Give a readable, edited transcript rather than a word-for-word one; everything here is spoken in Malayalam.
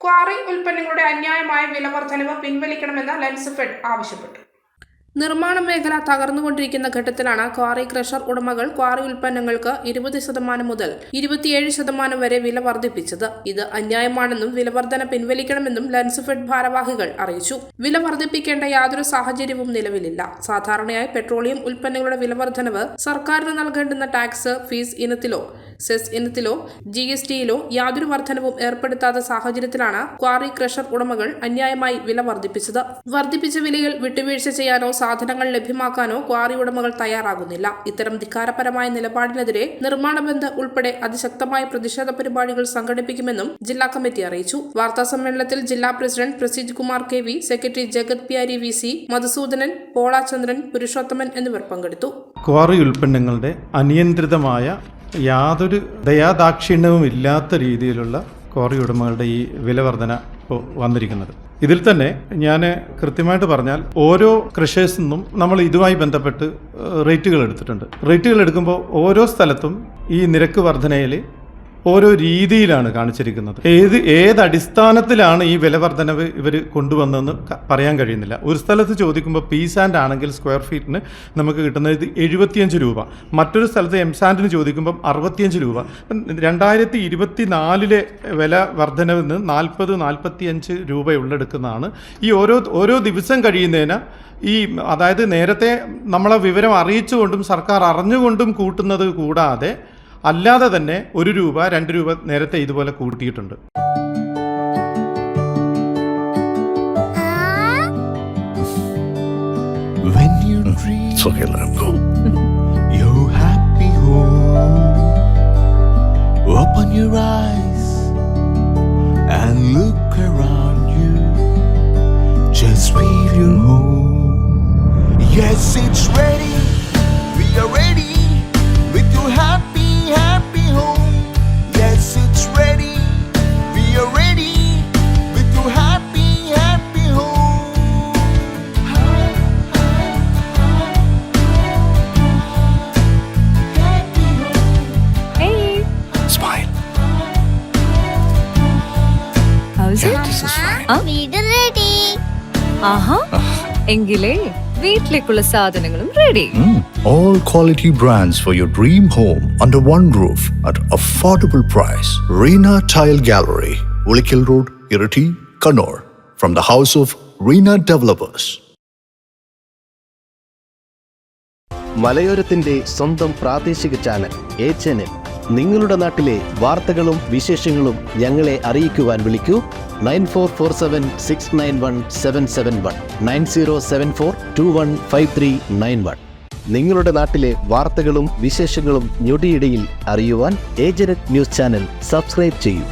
ക്വാറി ഉൽപ്പന്നങ്ങളുടെ അന്യായമായ വിലവർദ്ധനവ് പിൻവലിക്കണമെന്ന് ലെൻസ്ഫെഡ് ആവശ്യപ്പെട്ടു. നിർമ്മാണ മേഖല തകർന്നുകൊണ്ടിരിക്കുന്ന ഘട്ടത്തിലാണ് ക്വാറി ക്രഷർ ഉടമകൾ ക്വാറി ഉൽപ്പന്നങ്ങൾക്ക് 20% മുതൽ 27% വരെ വില വർദ്ധിപ്പിച്ചത്. ഇത് അന്യായമാണെന്നും വിലവർധന പിൻവലിക്കണമെന്നും ലെൻസ്ഫെഡ് ഭാരവാഹികൾ അറിയിച്ചു. വില വർദ്ധിപ്പിക്കേണ്ട യാതൊരു സാഹചര്യവും നിലവിലില്ല. സാധാരണയായി പെട്രോളിയം ഉൽപ്പന്നങ്ങളുടെ വിലവർദ്ധനവ് സർക്കാരിന് നൽകേണ്ടുന്ന ടാക്സ്, ഫീസ് ഇനത്തിലോ സെസ് ഇനത്തിലോ GSTയിലോ യാതൊരു വർധനവും ഏർപ്പെടുത്താത്ത സാഹചര്യത്തിലാണ് ക്വാറി ക്രഷർ ഉടമകൾ അന്യായമായി വില വർദ്ധിപ്പിച്ചത്. വർദ്ധിപ്പിച്ച വിലയിൽ വിട്ടുവീഴ്ച ചെയ്യാനോ സാധനങ്ങൾ ലഭ്യമാക്കാനോ ക്വാറി ഉടമകൾ തയ്യാറാകുന്നില്ല. ഇത്തരം ധിക്കാരപരമായ നിലപാടിനെതിരെ നിർമ്മാണ ബന്ദ് ഉൾപ്പെടെ അതിശക്തമായ പ്രതിഷേധ പരിപാടികൾ സംഘടിപ്പിക്കുമെന്നും ജില്ലാ കമ്മിറ്റി അറിയിച്ചു. വാർത്താസമ്മേളനത്തിൽ ജില്ലാ president Praseej Kumar KV, secretary Jagath Pyari VC, Madhusoodanan, Polachandran, Purushothaman എന്നിവർ പങ്കെടുത്തു. ക്വാറി ഉൽപ്പന്നങ്ങളുടെ അനിയന്ത്രിതമായ യാതൊരു ദയാദാക്ഷിണ്യവും ഇല്ലാത്ത രീതിയിലുള്ള ക്വാറി ഉടമകളുടെ ഈ വില വർധന ഇപ്പോൾ വന്നിരിക്കുന്നത്. ഇതിൽ തന്നെ ഞാൻ കൃത്യമായിട്ട് പറഞ്ഞാൽ ഓരോ ക്രഷേഴ്സിൽ നിന്നും നമ്മൾ ഇതുമായി ബന്ധപ്പെട്ട് റേറ്റുകൾ എടുത്തിട്ടുണ്ട്. റേറ്റുകൾ എടുക്കുമ്പോൾ ഓരോ സ്ഥലത്തും ഈ നിരക്ക് വർധനയിൽ ഓരോ രീതിയിലാണ് കാണിച്ചിരിക്കുന്നത്. ഏത് അടിസ്ഥാനത്തിലാണ് ഈ വില വർധനവ് ഇവർ കൊണ്ടുവന്നതെന്ന് പറയാൻ കഴിയുന്നില്ല. ഒരു സ്ഥലത്ത് ചോദിക്കുമ്പോൾ P-സാൻഡ് ആണെങ്കിൽ സ്ക്വയർ ഫീറ്റിന് നമുക്ക് കിട്ടുന്നത് 75 രൂപ, മറ്റൊരു സ്ഥലത്ത് M-സാൻഡിന് ചോദിക്കുമ്പം 65 രൂപ. 2024 വില വർധനവിന് 40-45 രൂപ ഉള്ളെടുക്കുന്നതാണ്. ഈ ഓരോ ദിവസം കഴിയുന്നതിന് അതായത് നേരത്തെ നമ്മളെ വിവരം അറിയിച്ചുകൊണ്ടും സർക്കാർ അറിഞ്ഞുകൊണ്ടും കൂട്ടുന്നത് കൂടാതെ അല്ലാതെ തന്നെ 1 രൂപ 2 രൂപ നേരത്തെ ഇതുപോലെ കൂട്ടിയിട്ടുണ്ട്. When you dream your happy home, open your eyes and look around you, just feel your home. Yes, it's ready, we are ready with your happy home. Yes, it's ready, we are ready with your happy home. Hey, Smile. how's it? This is fine. വീട് റെഡി. ആഹാ, എങ്കിലേ വീട്ടിലേക്കുള്ള സാധനങ്ങളും ready. All quality brands for your dream home under one roof at affordable price. Reena Tile Gallery, Ulikil Road, Irati, Kannur. From the house of Reena Developers. മലയോരത്തിന്റെ സ്വന്തം പ്രാദേശിക ചാനൽ A Channel. നിങ്ങളുടെ നാട്ടിലെ വാർത്തകളും വിശേഷങ്ങളും ഞങ്ങളെ അറിയിക്കുവാൻ വിളിക്കൂ 9447691771 9074215391. നിങ്ങളുടെ നാട്ടിലെ വാർത്തകളും വിശേഷങ്ങളും ഞൊടിയിടയിൽ അറിയുവാൻ ഏജനറ്റ് ന്യൂസ് ചാനൽ സബ്സ്ക്രൈബ് ചെയ്യൂ.